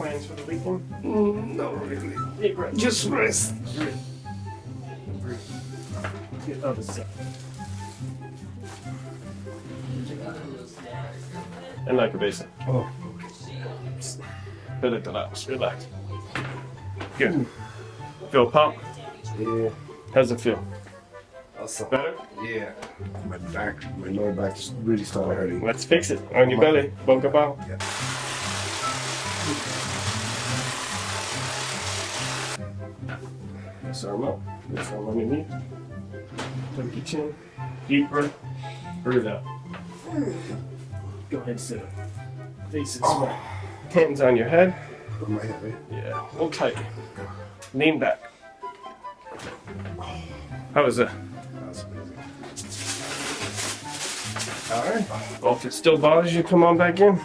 plans for the weekend? Not really. Take rest. Just rest. Get other stuff. En like a basin. Oh. Relax. Relax. Good. Feel pump? Yeah. How's it feel? Also, Better? yeah. My lower back just really started hurting. Let's fix it. On your belly. Bunga bow. Yeah. This arm up. This arm underneath. Tuck your chin. Deep breath. Breathe out. Go ahead, sit up. Face it. Hands on your head. On my head, right? Yeah. Hold tight. Lean back. How was that? That's amazing. Alright. Well, if it still bothers you, come on back in.